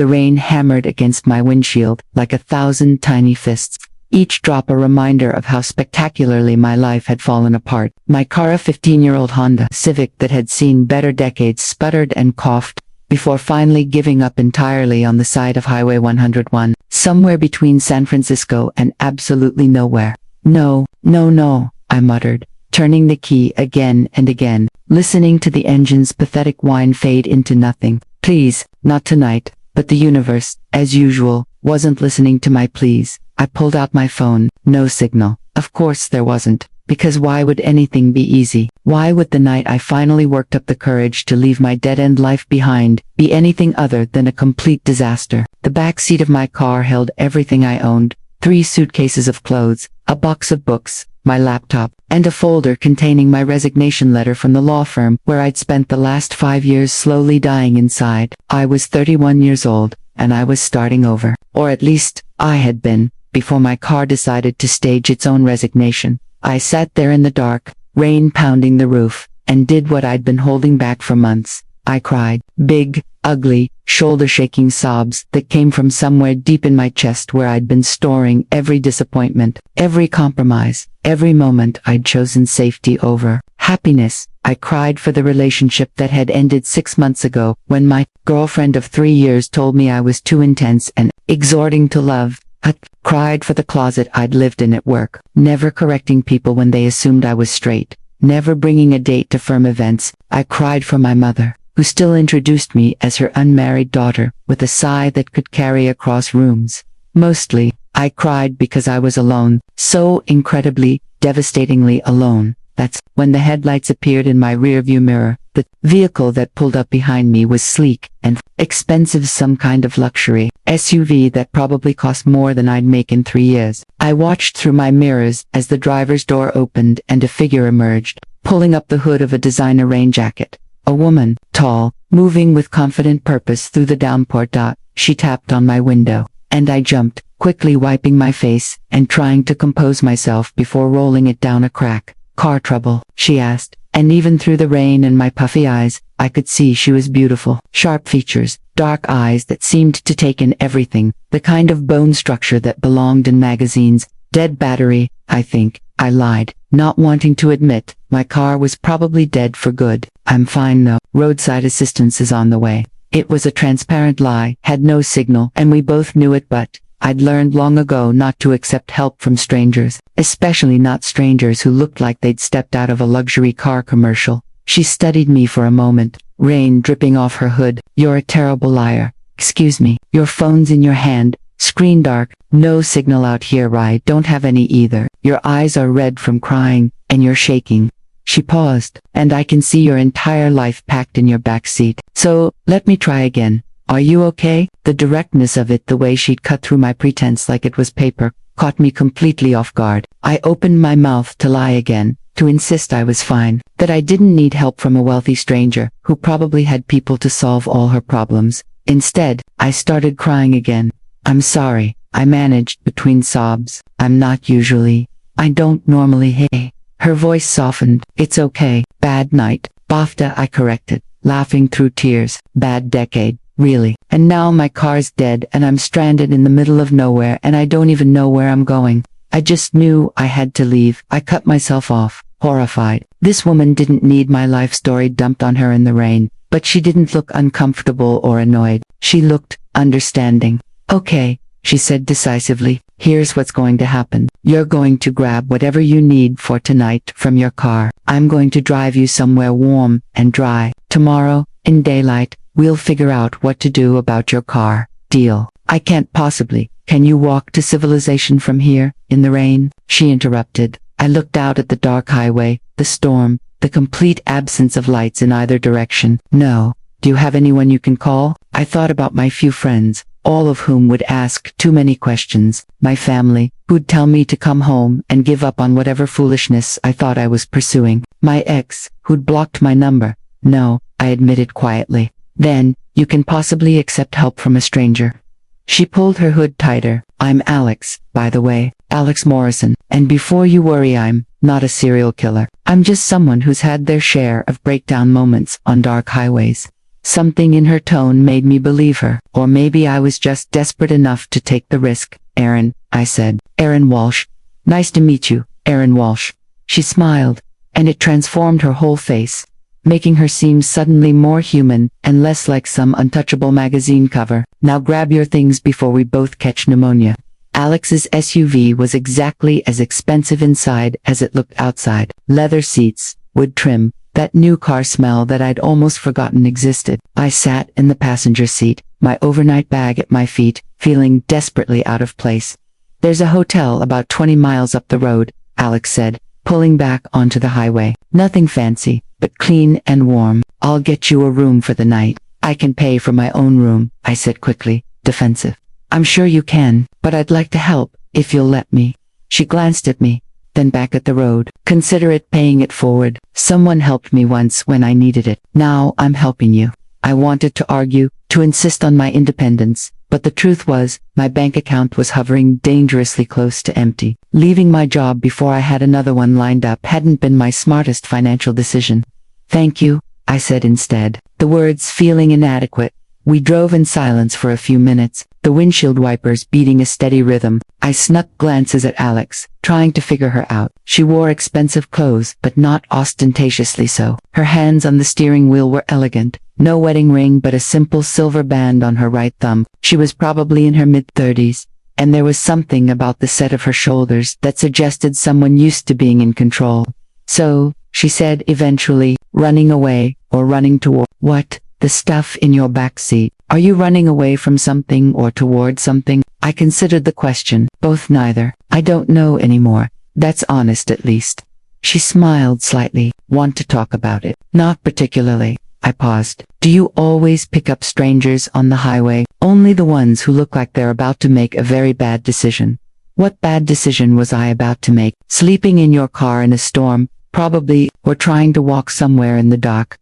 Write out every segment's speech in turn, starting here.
The rain hammered against my windshield like 1,000 tiny fists, each drop a reminder of how spectacularly my life had fallen apart. My car, a 15-year-old Honda Civic that had seen better decades, sputtered and coughed before finally giving up entirely on the side of Highway 101, somewhere between San Francisco and absolutely nowhere. No, no, no, I muttered, turning the key again and again, listening to the engine's pathetic whine fade into nothing. Please, not tonight. But the universe, as usual, wasn't listening to my pleas. I pulled out my phone. No signal. Of course there wasn't. Because why would anything be easy? Why would the night I finally worked up the courage to leave my dead-end life behind be anything other than a complete disaster? The back seat of my car held everything I owned. 3 suitcases of clothes, a box of books, my laptop, and a folder containing my resignation letter from the law firm where I'd spent the last 5 years slowly dying inside. I was 31 years old, and I was starting over. Or at least, I had been, before my car decided to stage its own resignation. I sat there in the dark, rain pounding the roof, and did what I'd been holding back for months. I cried, big, ugly, shoulder-shaking sobs that came from somewhere deep in my chest where I'd been storing every disappointment, every compromise, every moment I'd chosen safety over happiness. I cried for the relationship that had ended 6 months ago when my girlfriend of 3 years told me I was too intense and exhorting to love. I cried for the closet I'd lived in at work, never correcting people when they assumed I was straight, never bringing a date to firm events. I cried for my mother, who still introduced me as her unmarried daughter, with a sigh that could carry across rooms. Mostly, I cried because I was alone, so incredibly, devastatingly alone. That's when the headlights appeared in my rearview mirror. The vehicle that pulled up behind me was sleek and expensive, some kind of luxury SUV that probably cost more than I'd make in 3 years. I watched through my mirrors as the driver's door opened and a figure emerged, pulling up the hood of a designer rain jacket. A woman, tall, moving with confident purpose through the downpour. She tapped on my window, and I jumped, quickly wiping my face and trying to compose myself before rolling it down a crack. Car trouble? She asked, and even through the rain and my puffy eyes, I could see she was beautiful. Sharp features, dark eyes that seemed to take in everything, the kind of bone structure that belonged in magazines. Dead battery, I think. I lied, not wanting to admit my car was probably dead for good. I'm fine though. Roadside assistance is on the way. It was a transparent lie, had no signal, and we both knew it, but I'd learned long ago not to accept help from strangers, especially not strangers who looked like they'd stepped out of a luxury car commercial. She studied me for a moment, rain dripping off her hood. You're a terrible liar. Excuse me. Your phone's in your hand. Screen dark. No signal out here. I don't have any either. Your eyes are red from crying, and you're shaking. She paused, and I can see your entire life packed in your back seat. So, let me try again. Are you okay? The directness of it, the way she'd cut through my pretense like it was paper, caught me completely off guard. I opened my mouth to lie again, to insist I was fine, that I didn't need help from a wealthy stranger, who probably had people to solve all her problems. Instead, I started crying again. I'm sorry, I managed between sobs. I'm not usually. I don't normally. Hey. Her voice softened. It's okay. Bad night. BAFTA, I corrected, laughing through tears. Bad decade. Really. And now my car's dead and I'm stranded in the middle of nowhere and I don't even know where I'm going. I just knew I had to leave. I cut myself off, horrified. This woman didn't need my life story dumped on her in the rain, but she didn't look uncomfortable or annoyed. She looked understanding. Okay, she said decisively. Here's what's going to happen. You're going to grab whatever you need for tonight from your car. I'm going to drive you somewhere warm and dry. Tomorrow, in daylight, we'll figure out what to do about your car. Deal? I can't possibly. Can you walk to civilization from here, in the rain? She interrupted. I looked out at the dark highway, the storm, the complete absence of lights in either direction. No. Do you have anyone you can call? I thought about my few friends, all of whom would ask too many questions. My family, who'd tell me to come home and give up on whatever foolishness I thought I was pursuing. My ex, who'd blocked my number. No, I admitted quietly. Then, you can possibly accept help from a stranger. She pulled her hood tighter. I'm Alex, by the way, Alex Morrison, and before you worry, I'm not a serial killer. I'm just someone who's had their share of breakdown moments on dark highways. Something in her tone made me believe her, or maybe I was just desperate enough to take the risk. Aaron, I said. Aaron Walsh. Nice to meet you, Aaron Walsh. She smiled, and it transformed her whole face, making her seem suddenly more human and less like some untouchable magazine cover. Now grab your things before we both catch pneumonia. Alex's SUV was exactly as expensive inside as it looked outside. Leather seats, wood trim, that new car smell that I'd almost forgotten existed. I sat in the passenger seat, my overnight bag at my feet, feeling desperately out of place. There's a hotel about 20 miles up the road, Alex said, pulling back onto the highway. Nothing fancy, but clean and warm. I'll get you a room for the night. I can pay for my own room, I said quickly, defensive. I'm sure you can, but I'd like to help, if you'll let me. She glanced at me, then back at the road. Consider it paying it forward. Someone helped me once when I needed it. Now I'm helping you. I wanted to argue, to insist on my independence, but the truth was, my bank account was hovering dangerously close to empty. Leaving my job before I had another one lined up hadn't been my smartest financial decision. Thank you, I said instead, the words feeling inadequate. We drove in silence for a few minutes, the windshield wipers beating a steady rhythm. I snuck glances at Alex, trying to figure her out. She wore expensive clothes, but not ostentatiously so. Her hands on the steering wheel were elegant. No wedding ring but a simple silver band on her right thumb. She was probably in her mid-30s, and there was something about the set of her shoulders that suggested someone used to being in control. So, she said eventually, running away, or running toward what? The stuff in your back seat. Are you running away from something or toward something? I considered the question. Both neither. I don't know anymore. That's honest at least. She smiled slightly. Want to talk about it? Not particularly. I paused. Do you always pick up strangers on the highway? Only the ones who look like they're about to make a very bad decision. What bad decision was I about to make? Sleeping in your car in a storm, probably, or trying to walk somewhere in the dark.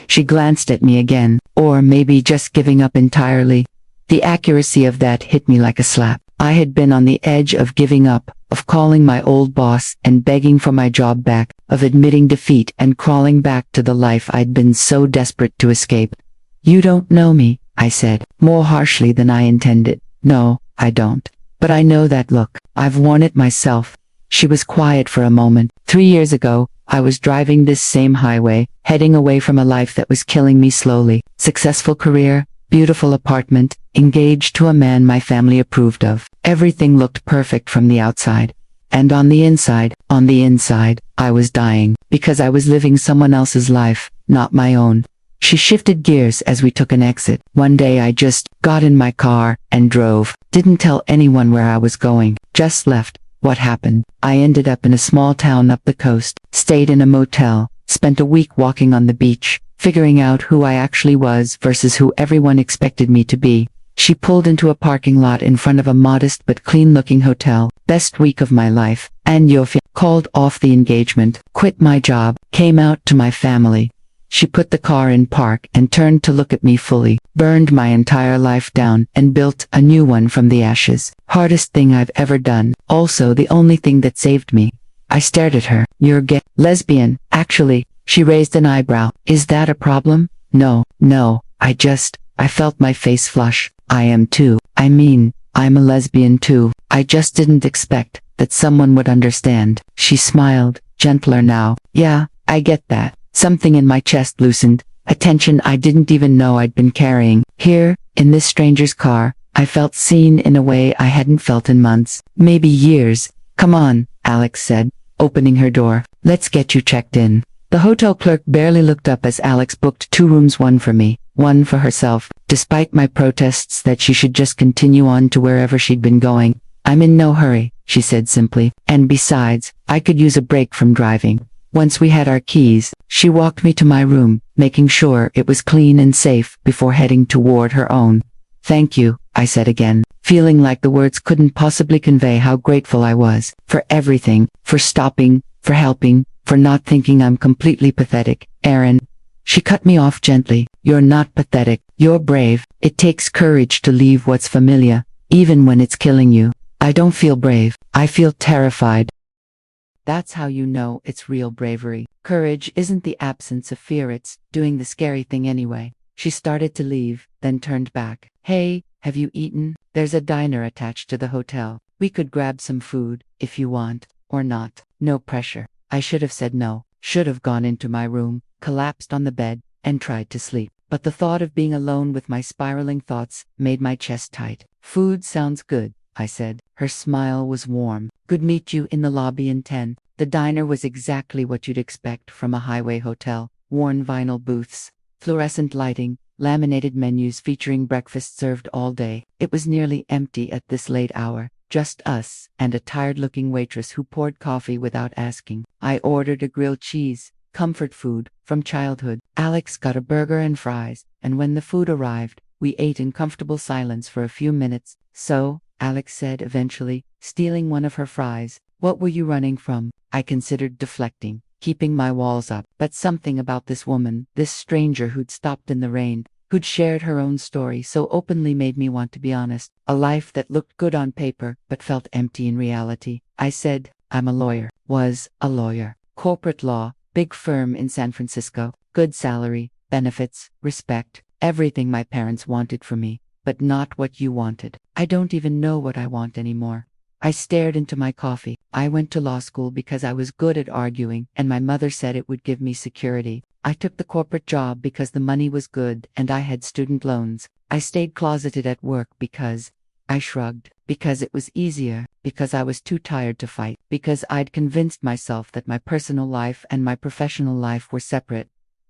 She glanced at me again, or maybe just giving up entirely. The accuracy of that hit me like a slap. I had been on the edge of giving up, of calling my old boss and begging for my job back, of admitting defeat and crawling back to the life I'd been so desperate to escape. You don't know me, I said, more harshly than I intended. No, I don't. But I know that look. I've worn it myself. She was quiet for a moment. 3 years ago, I was driving this same highway, heading away from a life that was killing me slowly. Successful career, beautiful apartment, engaged to a man my family approved of. Everything looked perfect from the outside. And on the inside, I was dying, because I was living someone else's life, not my own. She shifted gears as we took an exit. One day I just got in my car and drove. Didn't tell anyone where I was going, just left. What happened? I ended up in a small town up the coast, stayed in a motel, spent a week walking on the beach, figuring out who I actually was versus who everyone expected me to be. She pulled into a parking lot in front of a modest but clean-looking hotel. Best week of my life. And called off the engagement, quit my job, came out to my family. She put the car in park and turned to look at me fully, burned my entire life down and built a new one from the ashes. Hardest thing I've ever done, also the only thing that saved me. I stared at her. You're gay. Lesbian, actually. She raised an eyebrow. Is that a problem? No, I felt my face flush. I am too. I mean, I'm a lesbian too. I just didn't expect that someone would understand. She smiled, gentler now. Yeah, I get that. Something in my chest loosened, a tension I didn't even know I'd been carrying. Here, in this stranger's car, I felt seen in a way I hadn't felt in months, maybe years. Come on, Alex said, opening her door. Let's get you checked in. The hotel clerk barely looked up as Alex booked 2 rooms, one for me, one for herself, despite my protests that she should just continue on to wherever she'd been going. I'm in no hurry, she said simply, and besides, I could use a break from driving. Once we had our keys, she walked me to my room, making sure it was clean and safe before heading toward her own. Thank you, I said again, feeling like the words couldn't possibly convey how grateful I was, for everything, for stopping, for helping, for not thinking I'm completely pathetic. Aaron. She cut me off gently. You're not pathetic, you're brave. It takes courage to leave what's familiar, even when it's killing you. I don't feel brave, I feel terrified. That's how you know it's real bravery. Courage isn't the absence of fear, it's doing the scary thing anyway. She started to leave, then turned back. Hey, have you eaten? There's a diner attached to the hotel. We could grab some food, if you want, or not. No pressure. I should have said no, should have gone into my room, collapsed on the bed, and tried to sleep. But the thought of being alone with my spiraling thoughts made my chest tight. Food sounds good, I said. Her smile was warm. Good meet you in the lobby in 10. The diner was exactly what you'd expect from a highway hotel. Worn vinyl booths, fluorescent lighting, laminated menus featuring breakfast served all day. It was nearly empty at this late hour. Just us, and a tired-looking waitress who poured coffee without asking. I ordered a grilled cheese, comfort food, from childhood. Alex got a burger and fries, and when the food arrived, we ate in comfortable silence for a few minutes. So, Alex said eventually, stealing one of her fries, what were you running from? I considered deflecting, keeping my walls up, but something about this woman, this stranger who'd stopped in the rain, who'd shared her own story so openly made me want to be honest. A life that looked good on paper, but felt empty in reality. I said, I'm a lawyer. Was a lawyer. Corporate law, big firm in San Francisco, good salary, benefits, respect, everything my parents wanted for me, but not what you wanted. I don't even know what I want anymore. I stared into my coffee. I went to law school because I was good at arguing, and my mother said it would give me security. I took the corporate job because the money was good and I had student loans. I stayed closeted at work because I shrugged, because it was easier, because I was too tired to fight, because I'd convinced myself that my personal life and my professional life were separate.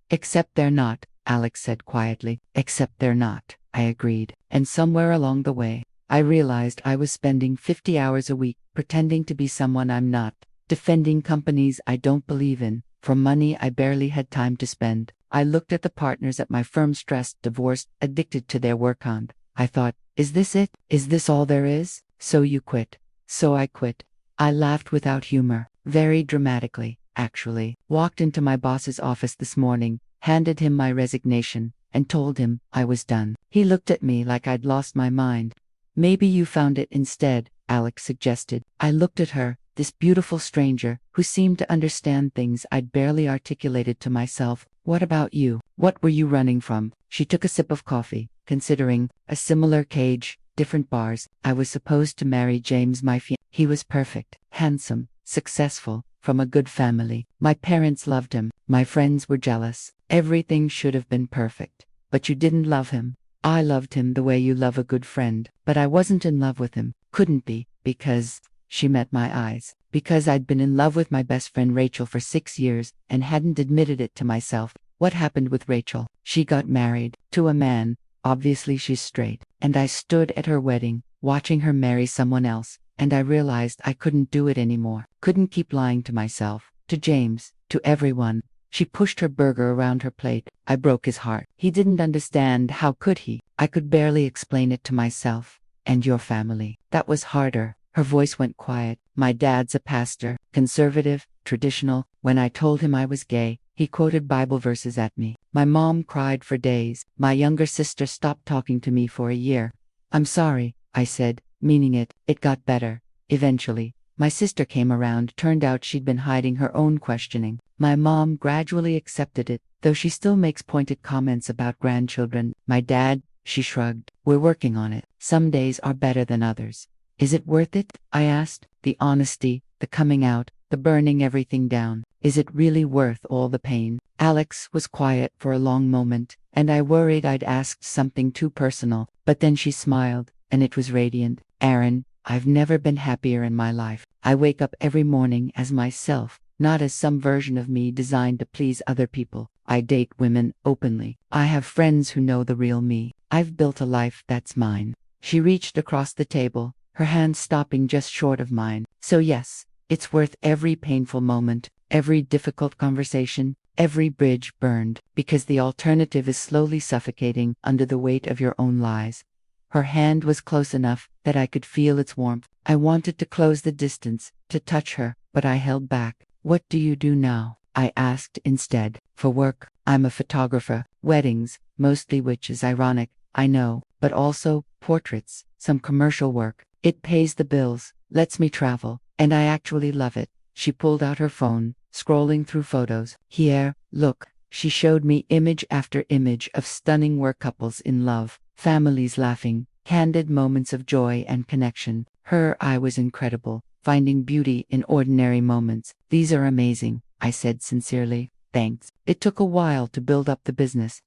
Except they're not, Alex said quietly. Except they're not, I agreed. And somewhere along the way, I realized I was spending 50 hours a week pretending to be someone I'm not, defending companies I don't believe in, for money I barely had time to spend. I looked at the partners at my firm, stressed, divorced, addicted to their work on. I thought, is this it? Is this all there is? So you quit. So I quit. I laughed without humor, very dramatically, actually. Walked into my boss's office this morning, handed him my resignation, and told him I was done. He looked at me like I'd lost my mind. Maybe you found it instead, Alex suggested. I looked at her, this beautiful stranger, who seemed to understand things I'd barely articulated to myself. What about you? What were you running from? She took a sip of coffee, considering, a similar cage, different bars. I was supposed to marry James, my fiancé. He was perfect, handsome, successful, from a good family. My parents loved him. My friends were jealous. Everything should have been perfect. But you didn't love him. I loved him the way you love a good friend, but I wasn't in love with him. Couldn't be, because she met my eyes. Because I'd been in love with my best friend Rachel for 6 years and hadn't admitted it to myself. What happened with Rachel? She got married to a man. Obviously she's straight. And I stood at her wedding, watching her marry someone else, and I realized I couldn't do it anymore. Couldn't keep lying to myself, to James, to everyone. She pushed her burger around her plate. I broke his heart. He didn't understand. How could he? I could barely explain it to myself. And your family. That was harder. Her voice went quiet. My dad's a pastor, conservative, traditional. When I told him I was gay, he quoted Bible verses at me. My mom cried for days. My younger sister stopped talking to me for a year. I'm sorry, I said, meaning it. It got better. Eventually, my sister came around. Turned out she'd been hiding her own questioning. My mom gradually accepted it, though she still makes pointed comments about grandchildren. My dad, she shrugged. We're working on it. Some days are better than others. Is it worth it? I asked. The honesty, the coming out, the burning everything down. Is it really worth all the pain? Alex was quiet for a long moment, and I worried I'd asked something too personal. But then she smiled, and it was radiant. Aaron, I've never been happier in my life. I wake up every morning as myself, not as some version of me designed to please other people. I date women openly. I have friends who know the real me. I've built a life that's mine. She reached across the table, her hand stopping just short of mine. So yes, it's worth every painful moment, every difficult conversation, every bridge burned, because the alternative is slowly suffocating under the weight of your own lies. Her hand was close enough that I could feel its warmth. I wanted to close the distance, to touch her, but I held back. What do you do now? I asked instead. For work, I'm a photographer. Weddings, mostly, which is ironic, I know, but also portraits, some commercial work. It pays the bills, lets me travel, and I actually love it. She pulled out her phone, scrolling through photos. Here, look, She showed me image after image of stunning work couples in love, families laughing, candid moments of joy and connection. Her eye was incredible, finding beauty in ordinary moments. These are amazing, I said sincerely. Thanks. It took a while to build up the business.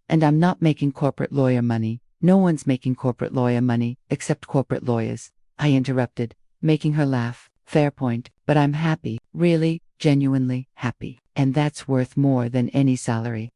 And I'm not making corporate lawyer money. No one's making corporate lawyer money, except corporate lawyers. I interrupted, making her laugh. Fair point, but I'm happy, really, genuinely happy. And that's worth more than any salary.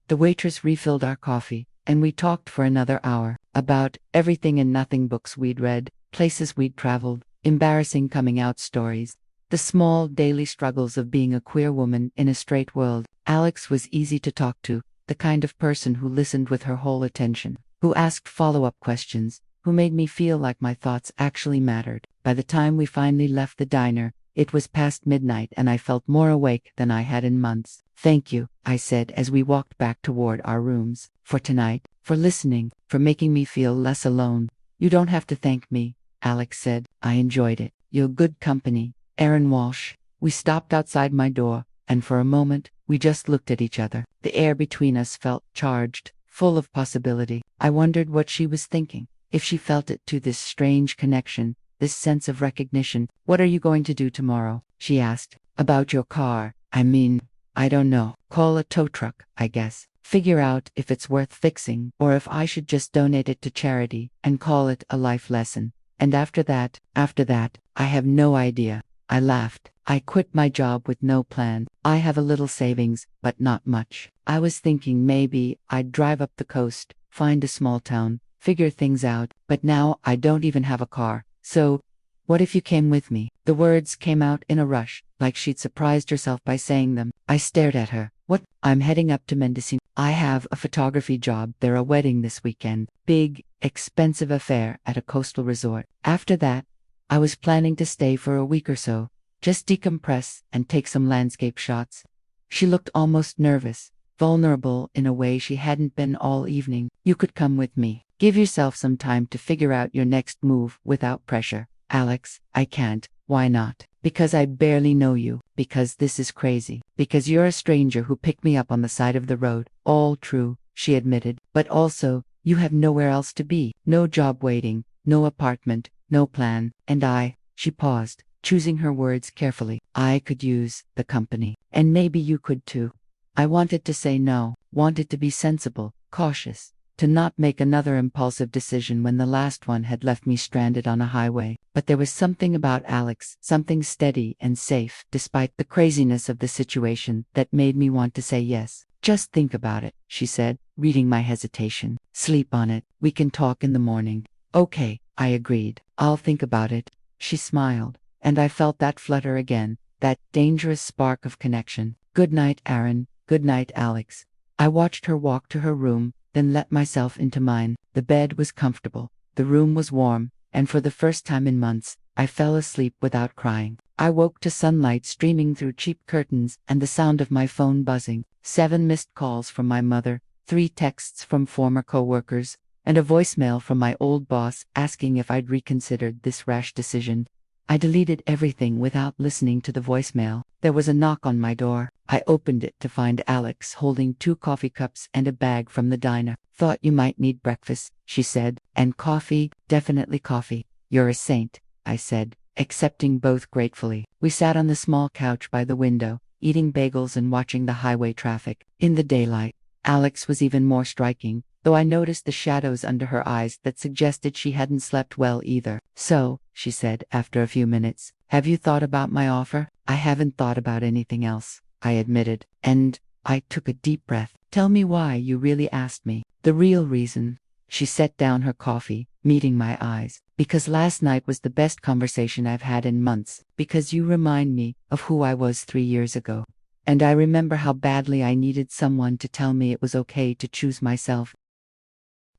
The waitress refilled our coffee, and we talked for another hour, about everything and nothing, books we'd read, places we'd traveled, embarrassing coming out stories, the small daily struggles of being a queer woman in a straight world. Alex was easy to talk to, the kind of person who listened with her whole attention, who asked follow-up questions, who made me feel like my thoughts actually mattered. By the time we finally left the diner, it was past midnight and I felt more awake than I had in months. Thank you, I said as we walked back toward our rooms, for tonight, for listening, for making me feel less alone. You don't have to thank me, Alex said. I enjoyed it. You're good company. Aaron Walsh. We stopped outside my door, and for a moment, we just looked at each other. The air between us felt charged, full of possibility. I wondered what she was thinking, if she felt it too, this strange connection, this sense of recognition. What are you going to do tomorrow? She asked. About your car. I mean, I don't know. Call a tow truck, I guess. Figure out if it's worth fixing, or if I should just donate it to charity, and call it a life lesson. And after that, I have no idea. I laughed. I quit my job with no plan. I have a little savings, but not much. I was thinking maybe I'd drive up the coast, find a small town, figure things out, but now I don't even have a car. So, what if you came with me? The words came out in a rush, like she'd surprised herself by saying them. I stared at her. What? I'm heading up to Mendocino. I have a photography job. There's a wedding this weekend. Big, expensive affair at a coastal resort. After that, I was planning to stay for a week or so, just decompress and take some landscape shots. She looked almost nervous, vulnerable in a way she hadn't been all evening. You could come with me. Give yourself some time to figure out your next move without pressure. Alex, I can't. Why not? Because I barely know you. Because this is crazy. Because you're a stranger who picked me up on the side of the road. All true, she admitted. But also, you have nowhere else to be. No job waiting, no apartment, no plan. And she paused, choosing her words carefully. I could use the company. And maybe you could too. I wanted to say no, wanted to be sensible, cautious, to not make another impulsive decision when the last one had left me stranded on a highway. But there was something about Alex, something steady and safe, despite the craziness of the situation, that made me want to say yes. Just think about it, she said, reading my hesitation. Sleep on it. We can talk in the morning. Okay, I agreed. I'll think about it. She smiled, and I felt that flutter again, that dangerous spark of connection. Good night, Aaron. Good night, Alex. I watched her walk to her room, then let myself into mine. The bed was comfortable, the room was warm, and for the first time in months, I fell asleep without crying. I woke to sunlight streaming through cheap curtains and the sound of my phone buzzing. 7 missed calls from my mother, 3 texts from former coworkers, and a voicemail from my old boss asking if I'd reconsidered this rash decision. I deleted everything without listening to the voicemail. There was a knock on my door. I opened it to find Alex holding 2 coffee cups and a bag from the diner. Thought you might need breakfast, she said. And coffee, definitely coffee. You're a saint, I said, accepting both gratefully. We sat on the small couch by the window, eating bagels and watching the highway traffic. In the daylight, Alex was even more striking, though I noticed the shadows under her eyes that suggested she hadn't slept well either. So, she said after a few minutes, have you thought about my offer? I haven't thought about anything else, I admitted, and I took a deep breath. Tell me why you really asked me. The real reason. She set down her coffee, meeting my eyes. Because last night was the best conversation I've had in months. Because you remind me of who I was 3 years ago. And I remember how badly I needed someone to tell me it was okay to choose myself.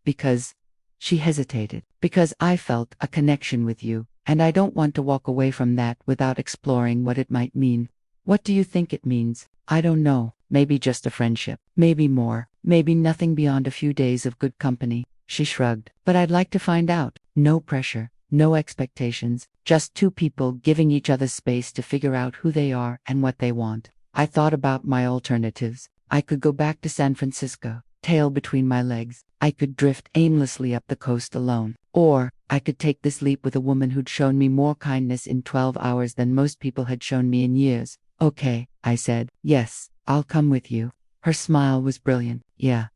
Because, she hesitated, because I felt a connection with you, and I don't want to walk away from that without exploring what it might mean. What do you think it means? I don't know. Maybe just a friendship. Maybe more. Maybe nothing beyond a few days of good company. She shrugged. But I'd like to find out. No pressure. No expectations. Just 2 people giving each other space to figure out who they are and what they want. I thought about my alternatives. I could go back to San Francisco, tail between my legs. I could drift aimlessly up the coast alone. Or, I could take this leap with a woman who'd shown me more kindness in 12 hours than most people had shown me in years. Okay, I said. Yes, I'll come with you. Her smile was brilliant. Yeah,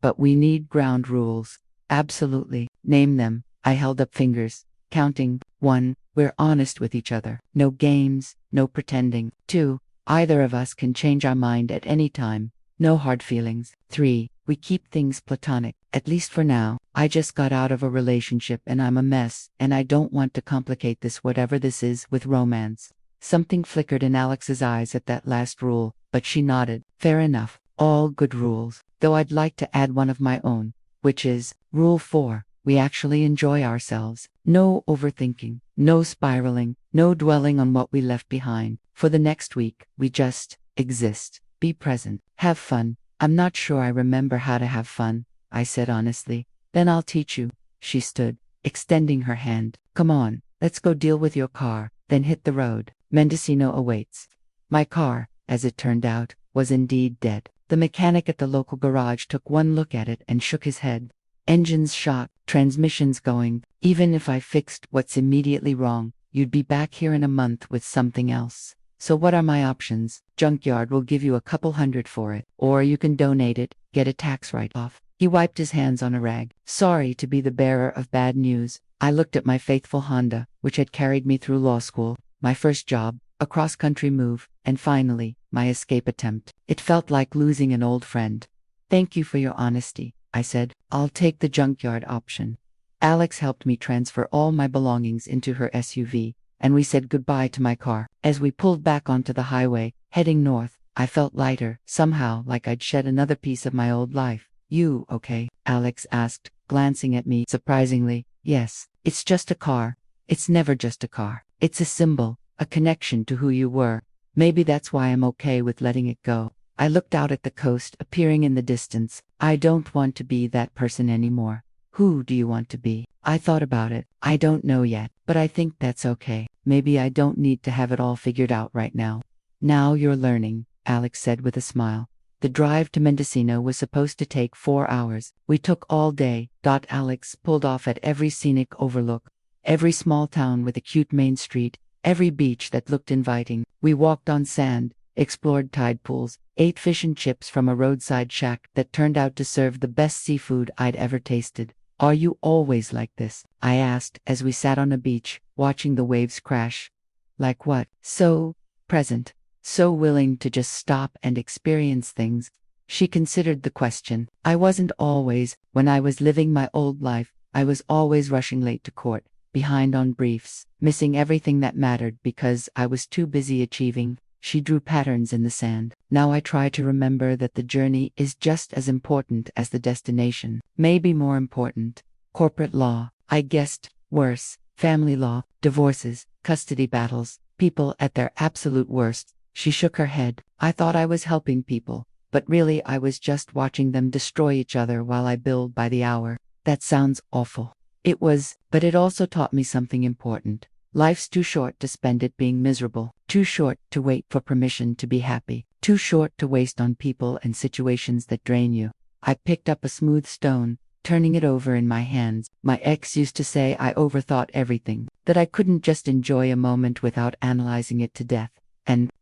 but we need ground rules. Absolutely. Name them. I held up fingers, counting. 1. We're honest with each other. No games, no pretending. 2. Either of us can change our mind at any time. No hard feelings. 3. We keep things platonic, at least for now. I just got out of a relationship and I'm a mess, and I don't want to complicate this, whatever this is, with romance. Something flickered in Alex's eyes at that last rule, but she nodded. Fair enough. All good rules. Though I'd like to add one of my own, which is, Rule 4. We actually enjoy ourselves. No overthinking, no spiraling, no dwelling on what we left behind. For the next week, we just exist. Be present. Have fun. I'm not sure I remember how to have fun, I said honestly. Then I'll teach you. She stood, extending her hand. Come on, let's go deal with your car, then hit the road. Mendocino awaits. My car, as it turned out, was indeed dead. The mechanic at the local garage took one look at it and shook his head. Engines shot, transmissions going. Even if I fixed what's immediately wrong, you'd be back here in a month with something else. So what are my options? Junkyard will give you a couple $100 for it. Or you can donate it, get a tax write-off. He wiped his hands on a rag. Sorry to be the bearer of bad news. I looked at my faithful Honda, which had carried me through law school, my first job, a cross-country move, and finally, my escape attempt. It felt like losing an old friend. Thank you for your honesty, I said. I'll take the junkyard option. Alex helped me transfer all my belongings into her SUV, and we said goodbye to my car. As we pulled back onto the highway, heading north, I felt lighter, somehow like I'd shed another piece of my old life. You okay? Alex asked, glancing at me surprisingly. Yes, it's just a car. It's never just a car. It's a symbol, a connection to who you were. Maybe that's why I'm okay with letting it go. I looked out at the coast, appearing in the distance. I don't want to be that person anymore. Who do you want to be? I thought about it. I don't know yet, but I think that's okay. Maybe I don't need to have it all figured out right now. Now you're learning, Alex said with a smile. The drive to Mendocino was supposed to take 4 hours. We took all day. Alex pulled off at every scenic overlook, every small town with a cute main street, every beach that looked inviting. We walked on sand, explored tide pools, ate fish and chips from a roadside shack that turned out to serve the best seafood I'd ever tasted. Are you always like this? I asked as we sat on a beach, watching the waves crash. Like what? So present. So willing to just stop and experience things. She considered the question. I wasn't always. When I was living my old life, I was always rushing late to court, behind on briefs, missing everything that mattered because I was too busy achieving. She drew patterns in the sand. Now I try to remember that the journey is just as important as the destination. Maybe more important. Corporate law, I guessed. Worse. Family law, divorces, custody battles, people at their absolute worst. She shook her head. I thought I was helping people, but really I was just watching them destroy each other while I billed by the hour. That sounds awful. It was, but it also taught me something important. Life's too short to spend it being miserable, too short to wait for permission to be happy, too short to waste on people and situations that drain you. I picked up a smooth stone, turning it over in my hands. My ex used to say I overthought everything, that I couldn't just enjoy a moment without analyzing it to death.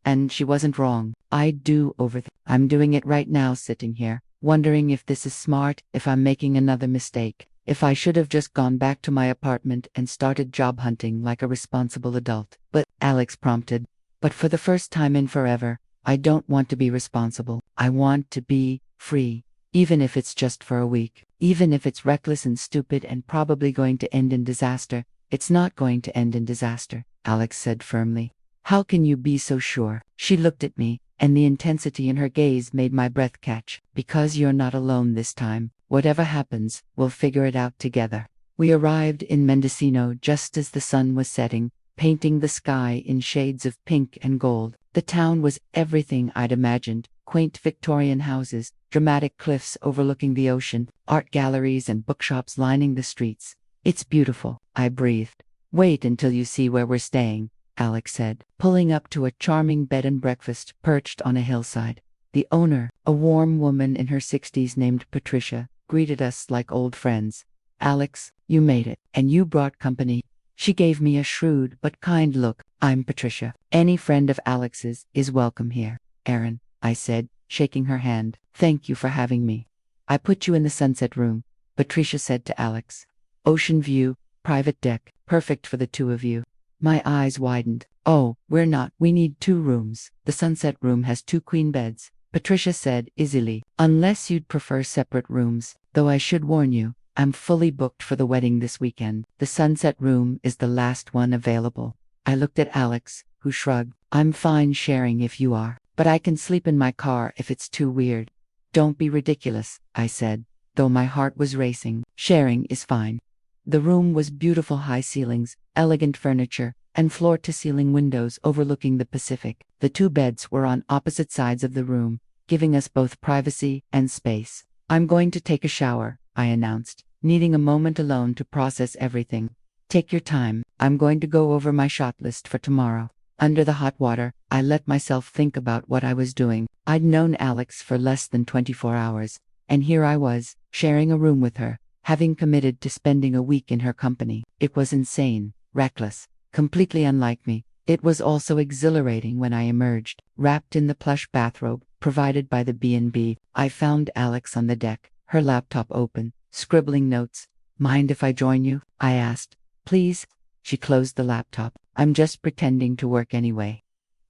And she wasn't wrong. I do overthink. I'm doing it right now, sitting here, wondering if this is smart, if I'm making another mistake. If I should have just gone back to my apartment and started job hunting like a responsible adult. But, Alex prompted, but for the first time in forever, I don't want to be responsible. I want to be free. Even if it's just for a week. Even if it's reckless and stupid and probably going to end in disaster. It's not going to end in disaster, Alex said firmly. How can you be so sure? She looked at me, and the intensity in her gaze made my breath catch. Because you're not alone this time. Whatever happens, we'll figure it out together. We arrived in Mendocino just as the sun was setting, painting the sky in shades of pink and gold. The town was everything I'd imagined. Quaint Victorian houses, dramatic cliffs overlooking the ocean, art galleries and bookshops lining the streets. It's beautiful, I breathed. Wait until you see where we're staying, Alex said, pulling up to a charming bed and breakfast perched on a hillside. The owner, a warm woman in her 60s named Patricia, greeted us like old friends. "Alex, you made it, and you brought company." She gave me a shrewd but kind look. "I'm Patricia. Any friend of Alex's is welcome here." "Erin," I said, shaking her hand. "Thank you for having me." "I put you in the sunset room," Patricia said to Alex. "Ocean view, private deck, perfect for the two of you." My eyes widened. "Oh, we need 2 rooms. The sunset room has 2 queen beds," Patricia said easily. "Unless you'd prefer separate rooms, though I should warn you, I'm fully booked for the wedding this weekend. The sunset room is the last one available." I looked at Alex, who shrugged. "I'm fine sharing if you are, but I can sleep in my car if it's too weird." "Don't be ridiculous," I said, though my heart was racing. "Sharing is fine." The room was beautiful, high ceilings, elegant furniture, and floor-to-ceiling windows overlooking the Pacific. The 2 beds were on opposite sides of the room, giving us both privacy and space. "I'm going to take a shower," I announced, needing a moment alone to process everything. "Take your time. I'm going to go over my shot list for tomorrow." Under the hot water, I let myself think about what I was doing. I'd known Alex for less than 24 hours, and here I was, sharing a room with her, having committed to spending a week in her company. It was insane, reckless, completely unlike me. It was also exhilarating when I emerged, wrapped in the plush bathrobe provided by the B&B. I found Alex on the deck, her laptop open, scribbling notes. "Mind if I join you?" I asked. "Please." She closed the laptop. "I'm just pretending to work anyway."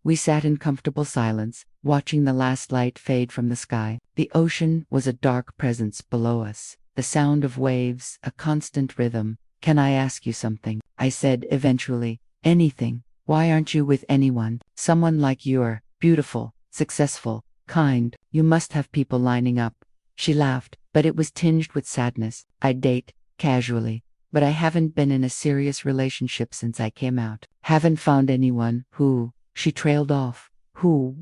We sat in comfortable silence, watching the last light fade from the sky. The ocean was a dark presence below us, the sound of waves, a constant rhythm. "Can I ask you something?" I said eventually. "Anything. Why aren't you with anyone? Someone like you're beautiful, successful, kind. You must have people lining up." She laughed, but it was tinged with sadness. "I date, casually, but I haven't been in a serious relationship since I came out. Haven't found anyone who," she trailed off. Who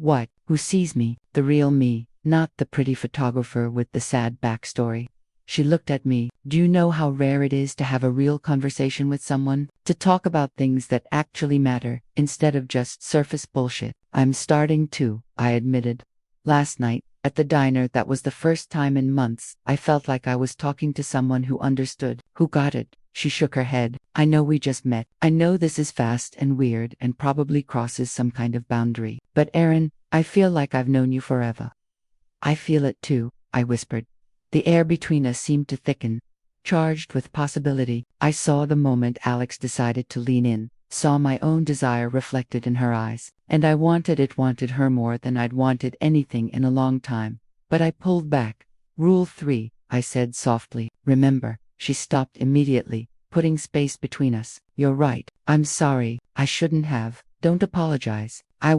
sees me, the real me, not the pretty photographer with the sad backstory." She looked at me. "Do you know how rare it is to have a real conversation with someone? To talk about things that actually matter, instead of just surface bullshit." "I'm starting to," I admitted. "Last night, at the diner, that was the first time in months I felt like I was talking to someone who understood, who got it." She shook her head. "I know we just met. I know this is fast and weird and probably crosses some kind of boundary. But Erin, I feel like I've known you forever." "I feel it too," I whispered. The air between us seemed to thicken, charged with possibility. I saw the moment Alex decided to lean in, saw my own desire reflected in her eyes, and I wanted her more than I'd wanted anything in a long time. But I pulled back. "Rule 3, I said softly. "Remember." She stopped immediately, putting space between us. "You're right. I'm sorry. I shouldn't have. Don't apologize. I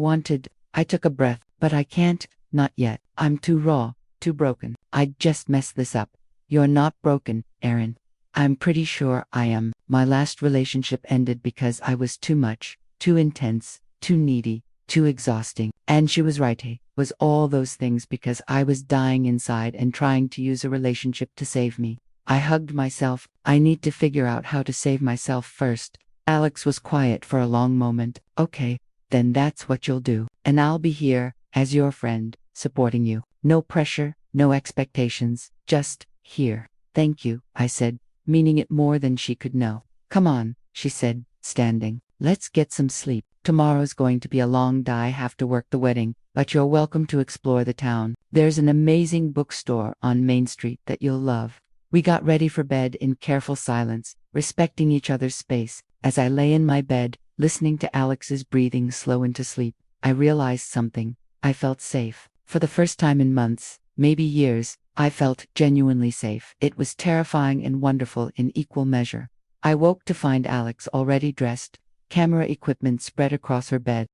took a breath. "But I can't, not yet. I'm too raw, too broken. I'd just mess this up." "You're not broken, Erin." "I'm pretty sure I am. My last relationship ended because I was too much, too intense, too needy, too exhausting." And she was right. It was all those things because I was dying inside and trying to use a relationship to save me. I hugged myself. I need to figure out how to save myself first. Alex was quiet for a long moment. "Okay, then that's what you'll do. And I'll be here, as your friend, supporting you. No pressure, no expectations, just here." "Thank you," I said, meaning it more than she could know. "Come on," she said, standing. "Let's get some sleep. Tomorrow's going to be a long day. I have to work the wedding, but you're welcome to explore the town. There's an amazing bookstore on Main Street that you'll love." We got ready for bed in careful silence, respecting each other's space. As I lay in my bed, listening to Alex's breathing slow into sleep, I realized something. I felt safe. For the first time in months, maybe years, I felt genuinely safe. It was terrifying and wonderful in equal measure. I woke to find Alex already dressed, camera equipment spread across her bed.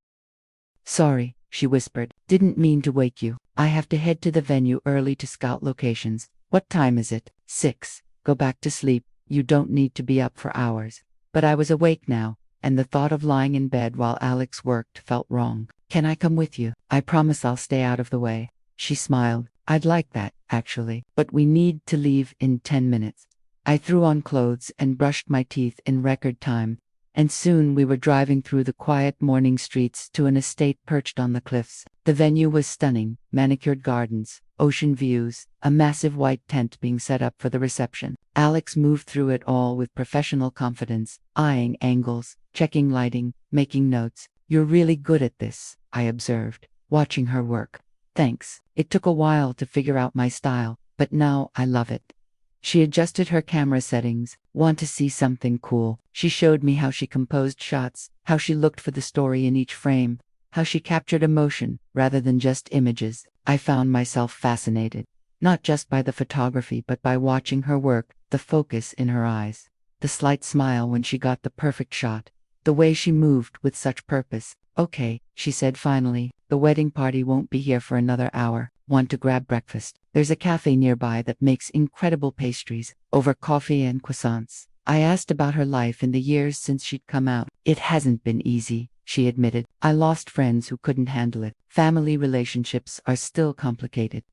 "Sorry," she whispered. "Didn't mean to wake you. I have to head to the venue early to scout locations." "What time is it?" 6. "Go back to sleep. You don't need to be up for hours." But I was awake now, and the thought of lying in bed while Alex worked felt wrong. "Can I come with you? I promise I'll stay out of the way." She smiled. "I'd like that, actually, but we need to leave in 10 minutes. I threw on clothes and brushed my teeth in record time, and soon we were driving through the quiet morning streets to an estate perched on the cliffs. The venue was stunning: manicured gardens, ocean views, a massive white tent being set up for the reception. Alex moved through it all with professional confidence, eyeing angles, checking lighting, making notes. "You're really good at this," I observed, watching her work. "Thanks. It took a while to figure out my style, but now I love it." She adjusted her camera settings. "Want to see something cool?" She showed me how she composed shots, how she looked for the story in each frame, how she captured emotion rather than just images. I found myself fascinated, not just by the photography but by watching her work, the focus in her eyes, the slight smile when she got the perfect shot, the way she moved with such purpose. "Okay," she said finally, "the wedding party won't be here for another hour. Want to grab breakfast? There's a cafe nearby that makes incredible pastries." Over coffee and croissants, I asked about her life in the years since she'd come out. "It hasn't been easy," she admitted. "I lost friends who couldn't handle it. Family relationships are still complicated.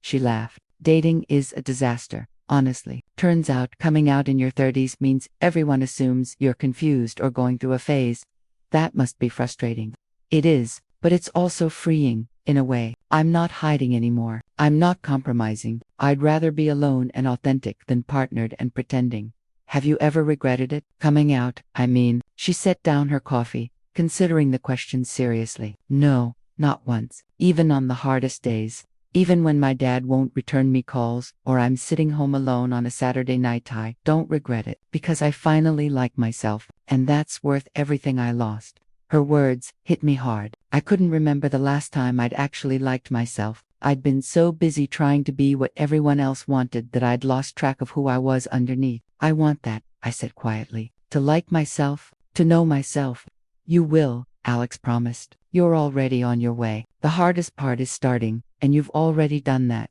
She laughed. "Dating is a disaster, honestly. Turns out coming out in your 30s means everyone assumes you're confused or going through a phase. That must be frustrating." "It is, but it's also freeing, in a way. I'm not hiding anymore. I'm not compromising. I'd rather be alone and authentic than partnered and pretending." "Have you ever regretted it? Coming out, I mean?" She set down her coffee, considering the question seriously. "No, not once. Even on the hardest days. Even when my dad won't return me calls, or I'm sitting home alone on a Saturday night. I don't regret it, because I finally like myself, and that's worth everything I lost." Her words hit me hard. I couldn't remember the last time I'd actually liked myself. I'd been so busy trying to be what everyone else wanted that I'd lost track of who I was underneath. "I want that," I said quietly. "To like myself, to know myself." "You will," Alex promised. "You're already on your way. The hardest part is starting, and you've already done that."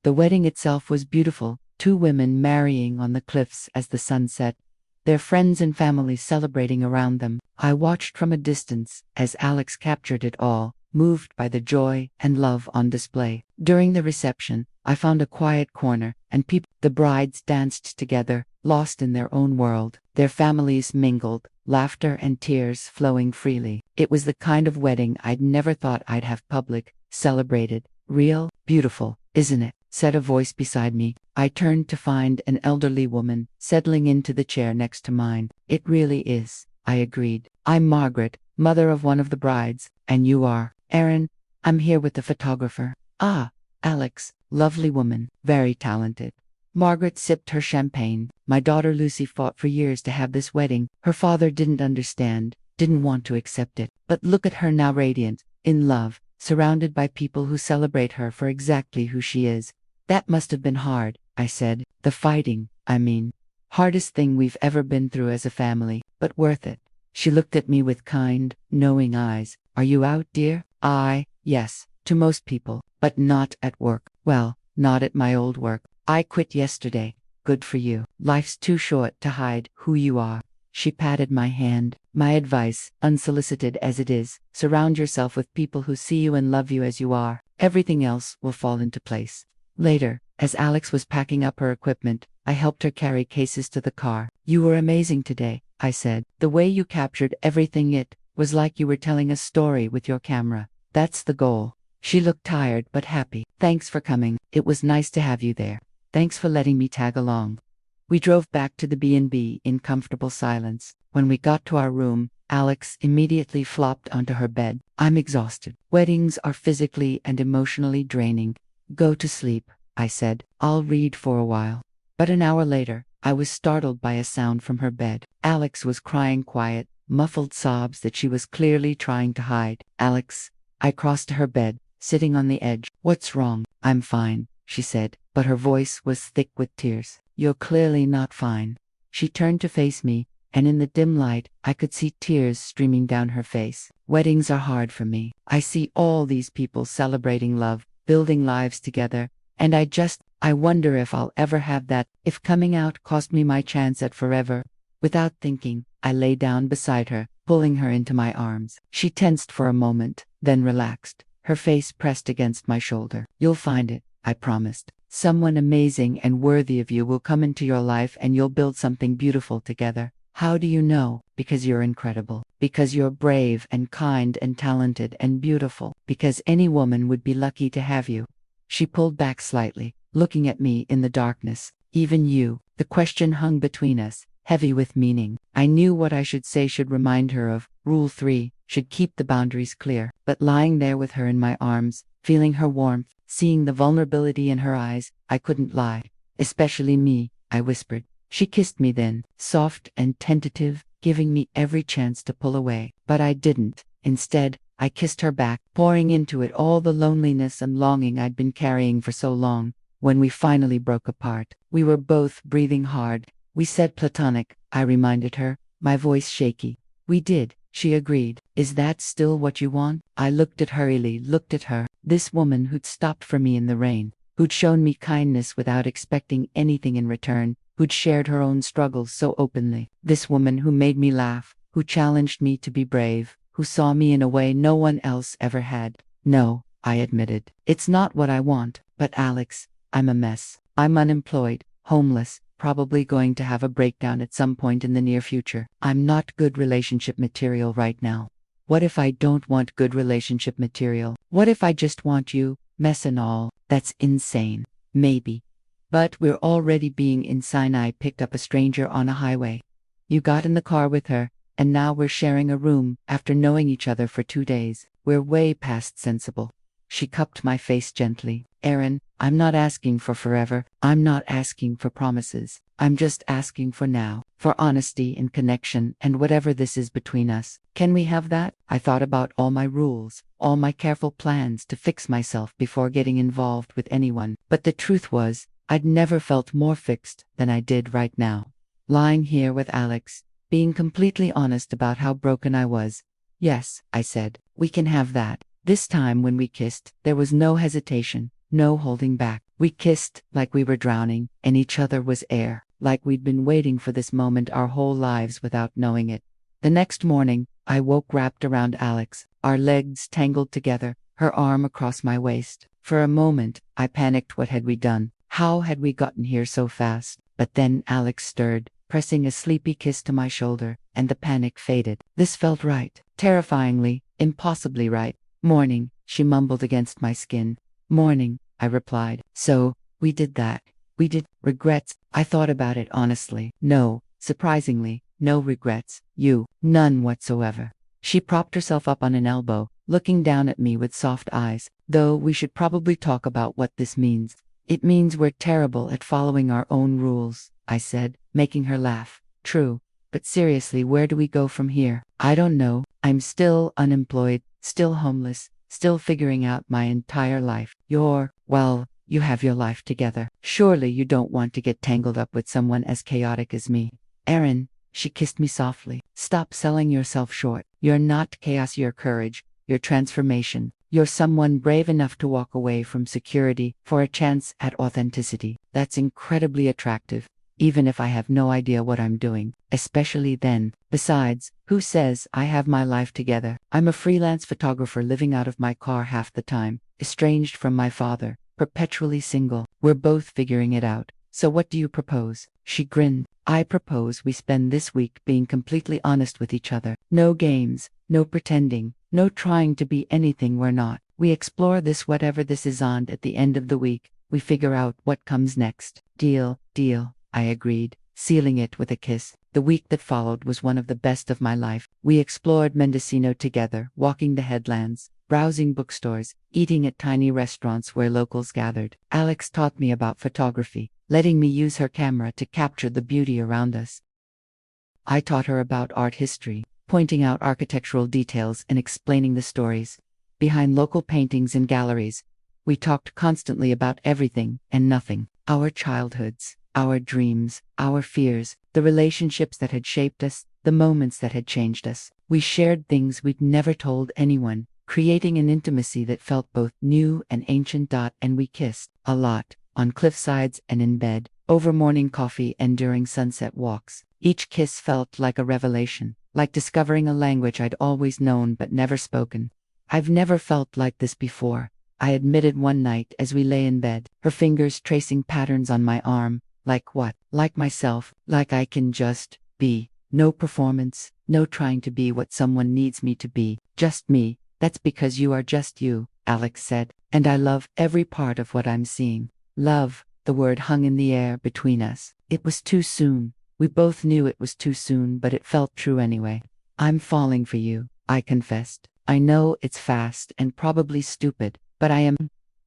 The wedding itself was beautiful, 2 women marrying on the cliffs as the sun set, their friends and family celebrating around them. I watched from a distance as Alex captured it all, moved by the joy and love on display. During the reception, I found a quiet corner, and the brides danced together, lost in their own world. Their families mingled, laughter and tears flowing freely. It was the kind of wedding I'd never thought I'd have: public, celebrated, real. "Beautiful, isn't it?" said a voice beside me. I turned to find an elderly woman settling into the chair next to mine. "It really is," I agreed. "I'm Margaret, mother of one of the brides, and you are?" "Erin. I'm here with the photographer." "Ah, Alex, lovely woman, very talented." Margaret sipped her champagne. "My daughter Lucy fought for years to have this wedding. Her father didn't understand, didn't want to accept it. But look at her now, radiant, in love, surrounded by people who celebrate her for exactly who she is." "That must have been hard," I said. "The fighting, I mean. Hardest thing we've ever been through as a family, but worth it." She looked at me with kind, knowing eyes. "Are you out, dear?" Yes, to most people, but not at work." "Well, not at my old work. I quit yesterday." "Good for you. Life's too short to hide who you are." She patted my hand. "My advice, unsolicited as it is, surround yourself with people who see you and love you as you are. Everything else will fall into place." Later, as Alex was packing up her equipment, I helped her carry cases to the car. "You were amazing today," I said. "The way you captured everything, it was like you were telling a story with your camera. That's the goal." She looked tired but happy. "Thanks for coming. It was nice to have you there. Thanks for letting me tag along." We drove back to the B&B in comfortable silence. When we got to our room, Alex immediately flopped onto her bed. "I'm exhausted. Weddings are physically and emotionally draining. Go to sleep," I said. "I'll read for a while." But an hour later, I was startled by a sound from her bed. Alex was crying, quiet, muffled sobs that she was clearly trying to hide. "Alex." I crossed to her bed, sitting on the edge. "What's wrong?" "I'm fine," she said, but her voice was thick with tears. "You're clearly not fine." She turned to face me, and in the dim light, I could see tears streaming down her face. "Weddings are hard for me. I see all these people celebrating love, building lives together, and I wonder if I'll ever have that, if coming out cost me my chance at forever." Without thinking, I lay down beside her, pulling her into my arms. She tensed for a moment, then relaxed, her face pressed against my shoulder. "You'll find it," I promised. "Someone amazing and worthy of you will come into your life, and you'll build something beautiful together." How do you know? Because you're incredible. Because you're brave and kind and talented and beautiful. Because any woman would be lucky to have you. She pulled back slightly, looking at me in the darkness. Even you. The question hung between us, heavy with meaning. I knew what I should say should remind her of Rule 3, should keep the boundaries clear. But lying there with her in my arms, feeling her warmth, seeing the vulnerability in her eyes, I couldn't lie. Especially me, I whispered. She kissed me then, soft and tentative, giving me every chance to pull away. But I didn't. Instead, I kissed her back, pouring into it all the loneliness and longing I'd been carrying for so long. When we finally broke apart, we were both breathing hard. We said platonic, I reminded her, my voice shaky. We did, she agreed. Is that still what you want? I looked at her, this woman who'd stopped for me in the rain, who'd shown me kindness without expecting anything in return, who'd shared her own struggles so openly. This woman who made me laugh, who challenged me to be brave, who saw me in a way no one else ever had. No, I admitted. It's not what I want, but Alex, I'm a mess. I'm unemployed, homeless, probably going to have a breakdown at some point in the near future. I'm not good relationship material right now. What if I don't want good relationship material? What if I just want you, mess and all? That's insane. Maybe. But we're already being insane. I picked up a stranger on a highway. You got in the car with her, and now we're sharing a room after knowing each other for 2 days. We're way past sensible. She cupped my face gently. Aaron, I'm not asking for forever. I'm not asking for promises. I'm just asking for now, for honesty and connection and whatever this is between us. Can we have that? I thought about all my rules, all my careful plans to fix myself before getting involved with anyone. But the truth was, I'd never felt more fixed than I did right now. Lying here with Alex, being completely honest about how broken I was. Yes, I said, we can have that. This time when we kissed, there was no hesitation, no holding back. We kissed like we were drowning, and each other was air, like we'd been waiting for this moment our whole lives without knowing it. The next morning, I woke wrapped around Alex, our legs tangled together, her arm across my waist. For a moment, I panicked. What had we done? How had we gotten here so fast? But then Alex stirred, pressing a sleepy kiss to my shoulder, and the panic faded. This felt right, terrifyingly, impossibly right. Morning, she mumbled against my skin. Morning, I replied. So, we did that. We did. Regrets? I thought about it honestly. No, surprisingly, no regrets. None whatsoever. She propped herself up on an elbow, looking down at me with soft eyes. Though we should probably talk about what this means. It means we're terrible at following our own rules, I said, making her laugh. True. But seriously, where do we go from here? I don't know. I'm still unemployed, still homeless, still figuring out my entire life. You have your life together. Surely you don't want to get tangled up with someone as chaotic as me. Aaron, she kissed me softly. Stop selling yourself short. You're not chaos, you're courage, your transformation. You're someone brave enough to walk away from security for a chance at authenticity. That's incredibly attractive, even if I have no idea what I'm doing, especially then. Besides, who says I have my life together? I'm a freelance photographer living out of my car half the time, estranged from my father, perpetually single. We're both figuring it out. So what do you propose? She grinned. I propose we spend this week being completely honest with each other. No games, no pretending, no trying to be anything we're not. We explore this whatever this is, and at the end of the week, we figure out what comes next. Deal, I agreed, sealing it with a kiss. The week that followed was one of the best of my life. We explored Mendocino together, walking the headlands, browsing bookstores, eating at tiny restaurants where locals gathered. Alex taught me about photography, letting me use her camera to capture the beauty around us. I taught her about art history, pointing out architectural details and explaining the stories behind local paintings and galleries. We talked constantly about everything and nothing. Our childhoods, our dreams, our fears, the relationships that had shaped us, the moments that had changed us. We shared things we'd never told anyone, creating an intimacy that felt both new and ancient. And we kissed a lot, on cliffsides and in bed, over morning coffee and during sunset walks. Each kiss felt like a revelation, like discovering a language I'd always known but never spoken. I've never felt like this before, I admitted one night as we lay in bed, her fingers tracing patterns on my arm. Like what? Like myself, like I can just be No performance, no trying to be what someone needs me to be, just me. That's because you are just you, Alex said, and I love every part of what I'm seeing. Love, the word hung in the air between us. It was too soon. We both knew it was too soon, but it felt true anyway. I'm falling for you, I confessed. I know it's fast and probably stupid, but I am.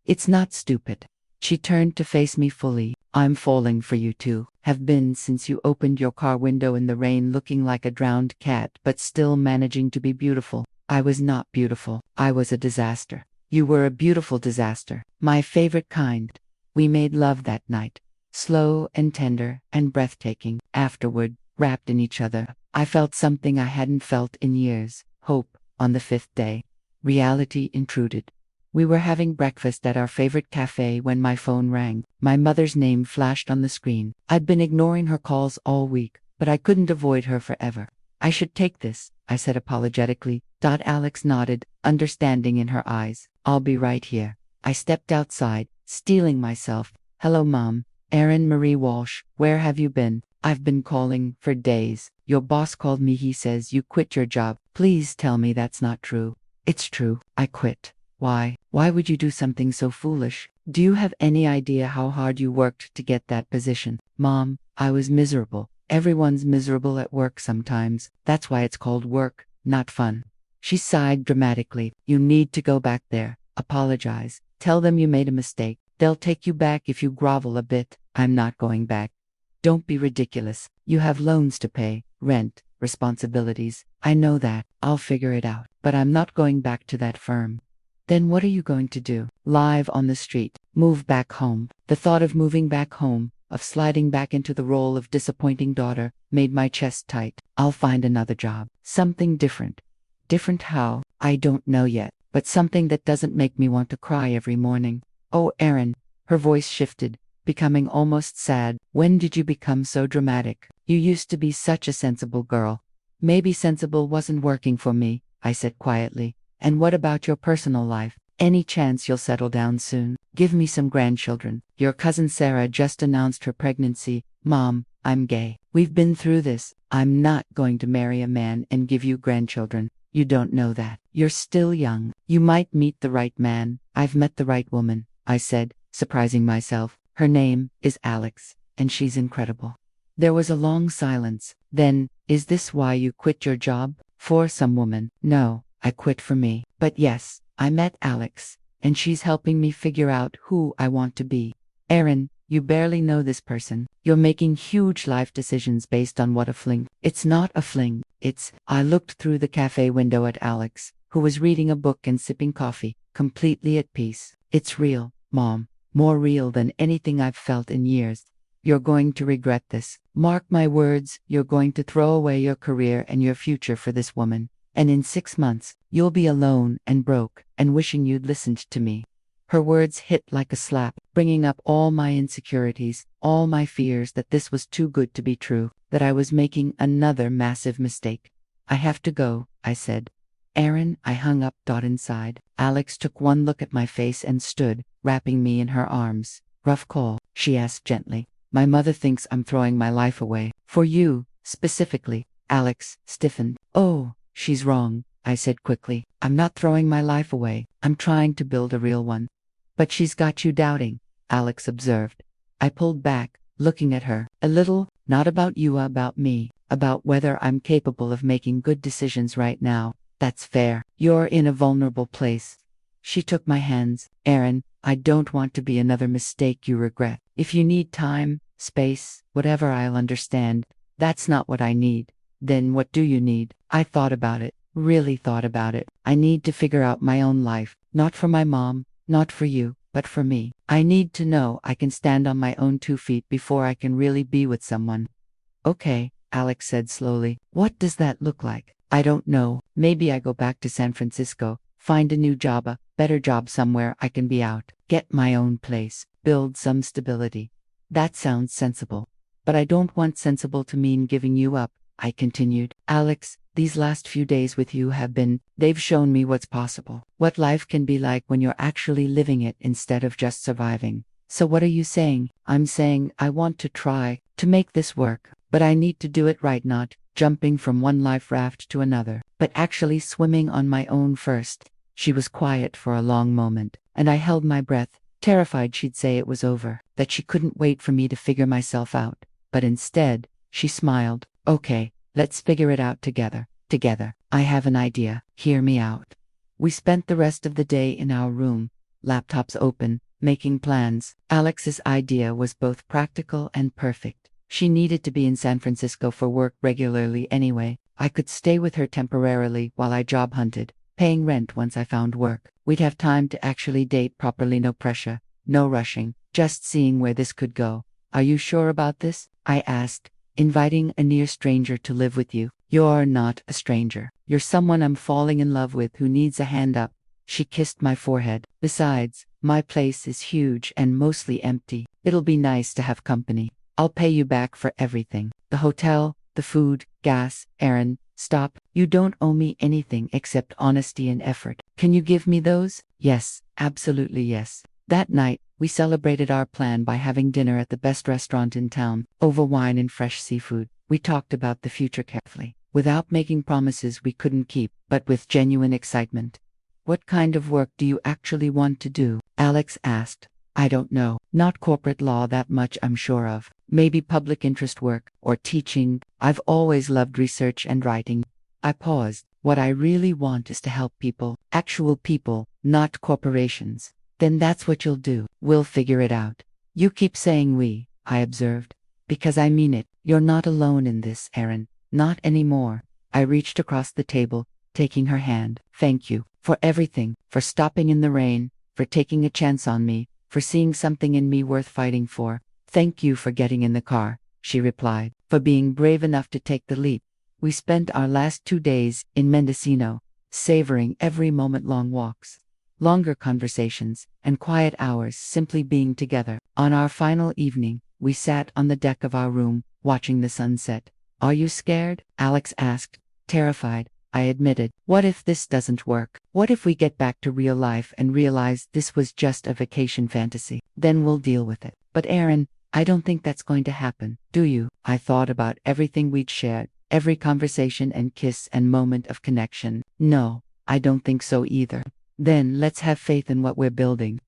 It's not stupid. She turned to face me fully. I'm falling for you too. Have been since you opened your car window in the rain looking like a drowned cat, but still managing to be beautiful. I was not beautiful. I was a disaster. You were a beautiful disaster. My favorite kind. We made love that night. Slow and tender and breathtaking. Afterward, wrapped in each other, I felt something I hadn't felt in years. Hope. On the fifth day, reality intruded. We were having breakfast at our favorite cafe when my phone rang. My mother's name flashed on the screen. I'd been ignoring her calls all week, but I couldn't avoid her forever. I should take this, I said apologetically. Alex nodded, understanding in her eyes. I'll be right here. I stepped outside, steeling myself. Hello, Mom. Erin Marie Walsh, where have you been? I've been calling for days. Your boss called me. He says you quit your job. Please tell me that's not true. It's true. I quit. Why? Why would you do something so foolish? Do you have any idea how hard you worked to get that position? Mom, I was miserable. Everyone's miserable at work sometimes. That's why it's called work, not fun. She sighed dramatically. You need to go back there. Apologize. Tell them you made a mistake. They'll take you back if you grovel a bit. I'm not going back. Don't be ridiculous. You have loans to pay, rent, responsibilities. I know that. I'll figure it out. But I'm not going back to that firm. Then what are you going to do? Live on the street. Move back home. The thought of moving back home, of sliding back into the role of disappointing daughter, made my chest tight. I'll find another job. Something different. Different how? I don't know yet. But something that doesn't make me want to cry every morning. Oh, Erin. Her voice shifted, becoming almost sad. When did you become so dramatic? You used to be such a sensible girl. Maybe sensible wasn't working for me, I said quietly. And what about your personal life? Any chance you'll settle down soon? Give me some grandchildren. Your cousin Sarah just announced her pregnancy. Mom, I'm gay. We've been through this. I'm not going to marry a man and give you grandchildren. You don't know that. You're still young. You might meet the right man. I've met the right woman, I said, surprising myself. Her name is Alex, and she's incredible. There was a long silence. Then, is this why you quit your job? For some woman? No, I quit for me. But yes, I met Alex, and she's helping me figure out who I want to be. Erin, you barely know this person. You're making huge life decisions based on what a fling. It's not a fling. I looked through the cafe window at Alex, who was reading a book and sipping coffee, completely at peace. It's real, Mom. More real than anything I've felt in years. You're going to regret this. Mark my words, you're going to throw away your career and your future for this woman. And in 6 months, you'll be alone and broke and wishing you'd listened to me. Her words hit like a slap, bringing up all my insecurities, all my fears that this was too good to be true, that I was making another massive mistake. I have to go, I said. Erin, I hung up. Inside. Alex took one look at my face and stood, wrapping me in her arms. Rough call, she asked gently. My mother thinks I'm throwing my life away. For you, specifically. Alex stiffened. Oh, she's wrong, I said quickly. I'm not throwing my life away. I'm trying to build a real one. But she's got you doubting, Alex observed. I pulled back, looking at her. A little, not about you, about me, about whether I'm capable of making good decisions right now. That's fair. You're in a vulnerable place. She took my hands. Erin, I don't want to be another mistake you regret. If you need time, space, whatever, I'll understand. That's not what I need. Then what do you need? I thought about it, really thought about it. I need to figure out my own life, not for my mom, not for you, but for me. I need to know I can stand on my own 2 feet before I can really be with someone. Okay, Alex said slowly. What does that look like? I don't know. Maybe I go back to San Francisco, find a new job, a better job somewhere I can be out, get my own place, build some stability. That sounds sensible. But I don't want sensible to mean giving you up, I continued. Alex, these last few days with you they've shown me what's possible, what life can be like when you're actually living it instead of just surviving. So what are you saying? I'm saying I want to try to make this work, but I need to do it right, not jumping from one life raft to another, but actually swimming on my own first. She was quiet for a long moment, and I held my breath, terrified she'd say it was over, that she couldn't wait for me to figure myself out. But instead, she smiled. Okay, let's figure it out together. Together. I have an idea. Hear me out. We spent the rest of the day in our room, laptops open, making plans. Alex's idea was both practical and perfect. She needed to be in San Francisco for work regularly anyway. I could stay with her temporarily while I job hunted, paying rent once I found work. We'd have time to actually date properly, no pressure, no rushing, just seeing where this could go. Are you sure about this? I asked, inviting a near stranger to live with you. You're not a stranger. You're someone I'm falling in love with who needs a hand up. She kissed my forehead. Besides, my place is huge and mostly empty. It'll be nice to have company. I'll pay you back for everything. The hotel, the food, gas. Aaron, stop. You don't owe me anything except honesty and effort. Can you give me those? Yes, absolutely yes. That night, we celebrated our plan by having dinner at the best restaurant in town, over wine and fresh seafood. We talked about the future carefully, without making promises we couldn't keep, but with genuine excitement. What kind of work do you actually want to do? Alex asked. I don't know. Not corporate law, that much I'm sure of. Maybe public interest work, or teaching. I've always loved research and writing. I paused. What I really want is to help people, actual people, not corporations. Then that's what you'll do. We'll figure it out. You keep saying we, I observed. Because I mean it. You're not alone in this, Aaron. Not anymore. I reached across the table, taking her hand. Thank you for everything, for stopping in the rain, for taking a chance on me, for seeing something in me worth fighting for. Thank you for getting in the car, she replied, for being brave enough to take the leap. We spent our last 2 days in Mendocino, savoring every moment, long walks, longer conversations, and quiet hours simply being together. On our final evening, we sat on the deck of our room, watching the sunset. Are you scared? Alex asked. Terrified, I admitted. What if this doesn't work? What if we get back to real life and realize this was just a vacation fantasy? Then we'll deal with it. But Aaron, I don't think that's going to happen. Do you? I thought about everything we'd shared, every conversation and kiss and moment of connection. No, I don't think so either. Then let's have faith in what we're building.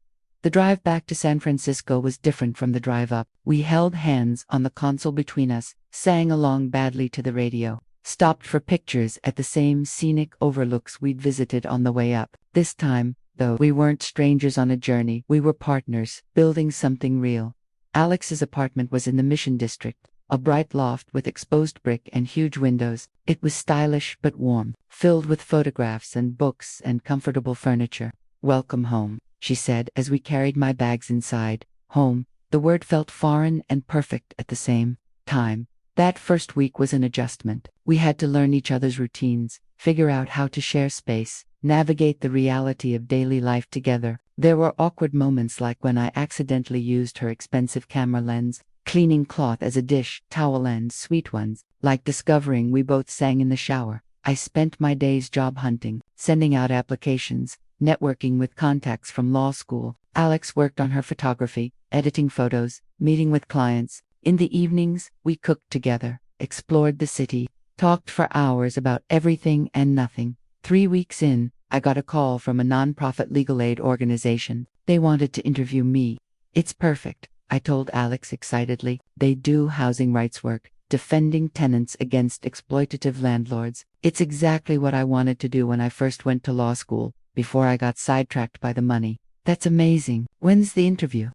The drive back to San Francisco was different from the drive up. We held hands on the console between us, sang along badly to the radio, stopped for pictures at the same scenic overlooks we'd visited on the way up. This time, though, we weren't strangers on a journey. We were partners, building something real. Alex's apartment was in the Mission District, a bright loft with exposed brick and huge windows. It was stylish but warm, filled with photographs and books and comfortable furniture. Welcome home, she said as we carried my bags inside. Home, the word felt foreign and perfect at the same time. That first week was an adjustment. We had to learn each other's routines, figure out how to share space, navigate the reality of daily life together. There were awkward moments, like when I accidentally used her expensive camera lens, cleaning cloth as a dish towel, and sweet ones, like discovering we both sang in the shower. I spent my days job hunting, sending out applications, networking with contacts from law school. Alex worked on her photography, editing photos, meeting with clients. In the evenings, we cooked together, explored the city, talked for hours about everything and nothing. 3 weeks in, I got a call from a nonprofit legal aid organization. They wanted to interview me. It's perfect, I told Alex excitedly. They do housing rights work, defending tenants against exploitative landlords. It's exactly what I wanted to do when I first went to law school, before I got sidetracked by the money. That's amazing. When's the interview?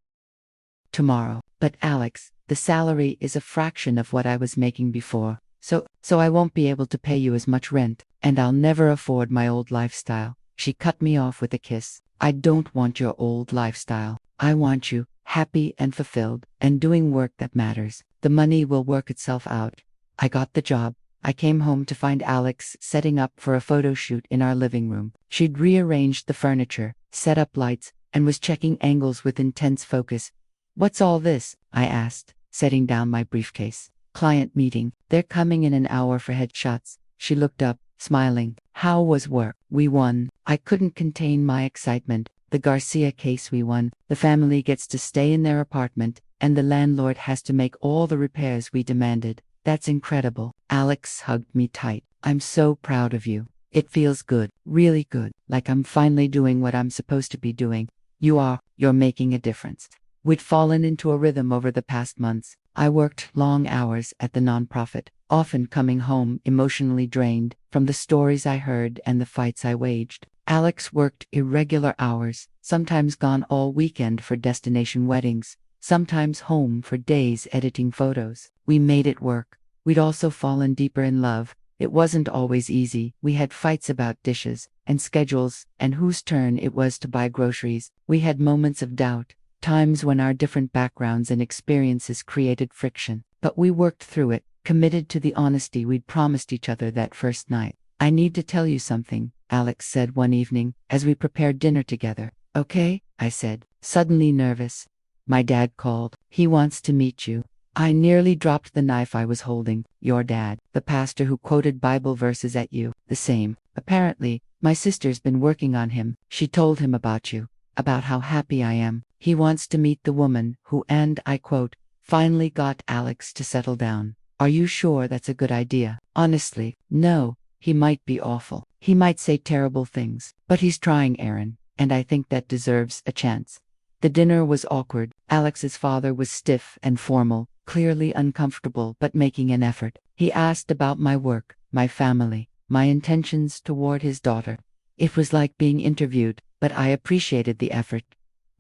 Tomorrow. But Alex, the salary is a fraction of what I was making before. So I won't be able to pay you as much rent, and I'll never afford my old lifestyle. She cut me off with a kiss. I don't want your old lifestyle. I want you, happy and fulfilled, and doing work that matters. The money will work itself out. I got the job. I came home to find Alex setting up for a photo shoot in our living room. She'd rearranged the furniture, set up lights, and was checking angles with intense focus. What's all this? I asked, setting down my briefcase. Client meeting. They're coming in an hour for headshots. She looked up, smiling. How was work? We won. I couldn't contain my excitement. The Garcia case we won. The family gets to stay in their apartment, and the landlord has to make all the repairs we demanded. That's incredible. Alex hugged me tight. I'm so proud of you. It feels good, really good, like I'm finally doing what I'm supposed to be doing. You're making a difference. We'd fallen into a rhythm over the past months. I worked long hours at the nonprofit, often coming home emotionally drained from the stories I heard and the fights I waged. Alex worked irregular hours, sometimes gone all weekend for destination weddings, sometimes home for days editing photos. We made it work. We'd also fallen deeper in love. It wasn't always easy. We had fights about dishes and schedules and whose turn it was to buy groceries. We had moments of doubt, times when our different backgrounds and experiences created friction. But we worked through it, committed to the honesty we'd promised each other that first night. I need to tell you something, Alex said one evening as we prepared dinner together. Okay, I said, suddenly nervous. My dad called. He wants to meet you. I nearly dropped the knife I was holding. Your dad, the pastor who quoted Bible verses at you, the same. Apparently, my sister's been working on him. She told him about you, about how happy I am. He wants to meet the woman who, and I quote, finally got Alex to settle down. Are you sure that's a good idea? Honestly, no. He might be awful. He might say terrible things. But he's trying, Aaron, and I think that deserves a chance. The dinner was awkward. Alex's father was stiff and formal, clearly uncomfortable but making an effort. He asked about my work, my family, my intentions toward his daughter. It was like being interviewed, but I appreciated the effort.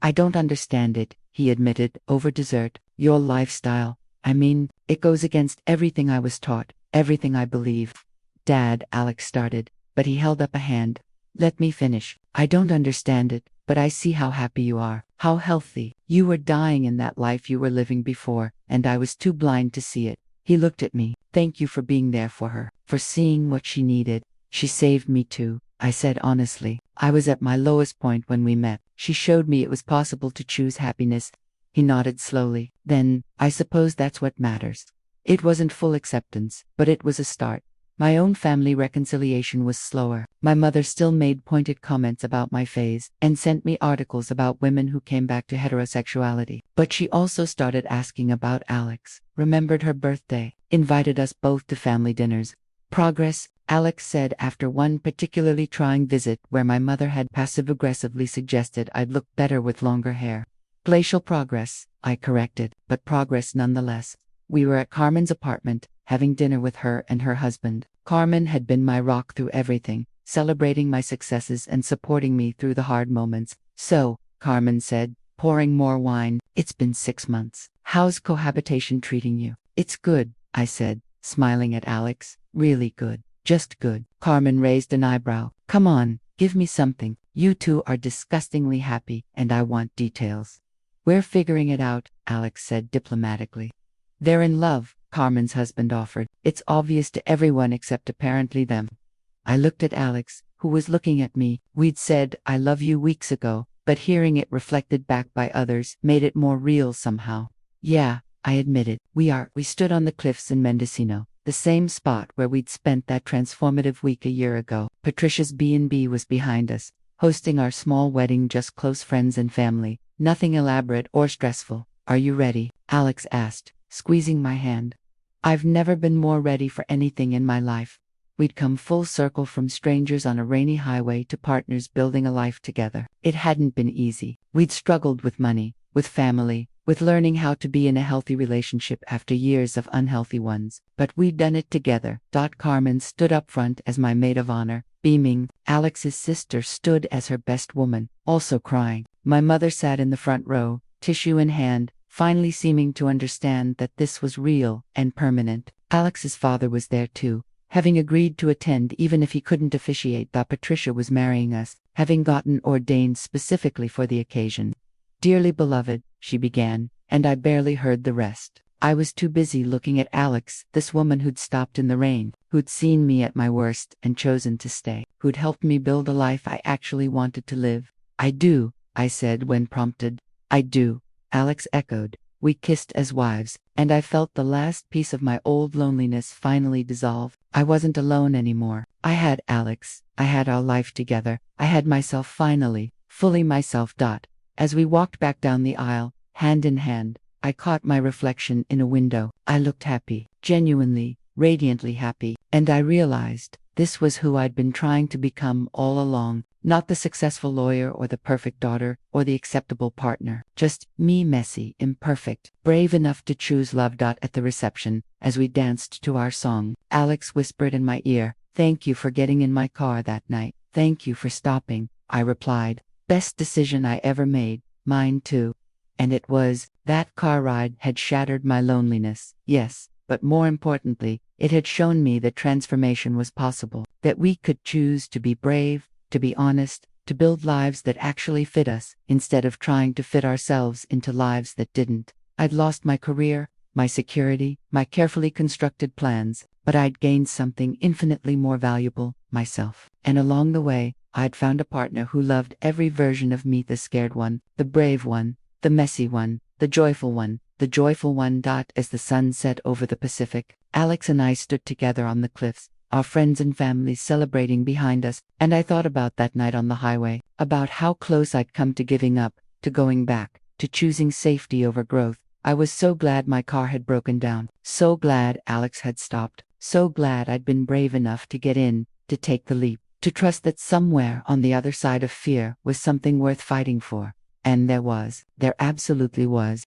I don't understand it, he admitted, over dessert. Your lifestyle. I mean, it goes against everything I was taught, everything I believe. Dad, Alex started, but he held up a hand. Let me finish. I don't understand it, but I see how happy you are, how healthy. You were dying in that life you were living before, and I was too blind to see it. He looked at me. Thank you for being there for her, for seeing what she needed. She saved me too, I said honestly. I was at my lowest point when we met. She showed me it was possible to choose happiness. He nodded slowly. Then, I suppose that's what matters. It wasn't full acceptance, but it was a start. My own family reconciliation was slower. My mother still made pointed comments about my phase and sent me articles about women who came back to heterosexuality. But she also started asking about Alex, remembered her birthday, invited us both to family dinners. Progress, Alex said after one particularly trying visit where my mother had passive-aggressively suggested I'd look better with longer hair. Glacial progress, I corrected, but progress nonetheless. We were at Carmen's apartment, having dinner with her and her husband. Carmen had been my rock through everything, celebrating my successes and supporting me through the hard moments. So, Carmen said, pouring more wine, it's been 6 months. How's cohabitation treating you? It's good, I said, smiling at Alex. Really good. Just good. Carmen raised an eyebrow. Come on, give me something. You two are disgustingly happy, and I want details. We're figuring it out, Alex said diplomatically. They're in love, Carmen's husband offered. It's obvious to everyone except apparently them. I looked at Alex, who was looking at me. We'd said, I love you weeks ago, but hearing it reflected back by others made it more real somehow. Yeah, I admitted. We stood on the cliffs in Mendocino, the same spot where we'd spent that transformative week a year ago. Patricia's B&B was behind us, hosting our small wedding, just close friends and family. Nothing elaborate or stressful. Are you ready? Alex asked, squeezing my hand. I've never been more ready for anything in my life. We'd come full circle from strangers on a rainy highway to partners building a life together. It hadn't been easy. We'd struggled with money, with family, with learning how to be in a healthy relationship after years of unhealthy ones. But we'd done it together. Carmen stood up front as my maid of honor, beaming. Alex's sister stood as her best woman, also crying. My mother sat in the front row, tissue in hand, finally seeming to understand that this was real and permanent. Alex's father was there too, having agreed to attend even if he couldn't officiate that Patricia was marrying us, having gotten ordained specifically for the occasion. Dearly beloved, she began, and I barely heard the rest. I was too busy looking at Alex, this woman who'd stopped in the rain, who'd seen me at my worst and chosen to stay, who'd helped me build a life I actually wanted to live. I do, I said when prompted. I do, Alex echoed. We kissed as wives, and I felt the last piece of my old loneliness finally dissolve. I wasn't alone anymore. I had Alex. I had our life together. I had myself finally, fully myself. As we walked back down the aisle, hand in hand, I caught my reflection in a window. I looked happy, genuinely, radiantly happy, and I realized this was who I'd been trying to become all along. Not the successful lawyer or the perfect daughter or the acceptable partner. Just me, messy, imperfect, brave enough to choose love. At the reception, as we danced to our song, Alex whispered in my ear, "Thank you for getting in my car that night. Thank you for stopping." I replied, "Best decision I ever made, mine too." And it was. That car ride had shattered my loneliness, yes, but more importantly, it had shown me that transformation was possible, that we could choose to be brave, to be honest, to build lives that actually fit us, instead of trying to fit ourselves into lives that didn't. I'd lost my career, my security, my carefully constructed plans, but I'd gained something infinitely more valuable, myself. And along the way, I'd found a partner who loved every version of me, the scared one, the brave one, the messy one, the joyful one, the joyful one. As the sun set over the Pacific, Alex and I stood together on the cliffs, our friends and families celebrating behind us, and I thought about that night on the highway, about how close I'd come to giving up, to going back, to choosing safety over growth. I was so glad my car had broken down, so glad Alex had stopped, so glad I'd been brave enough to get in, to take the leap, to trust that somewhere on the other side of fear was something worth fighting for. And there absolutely was.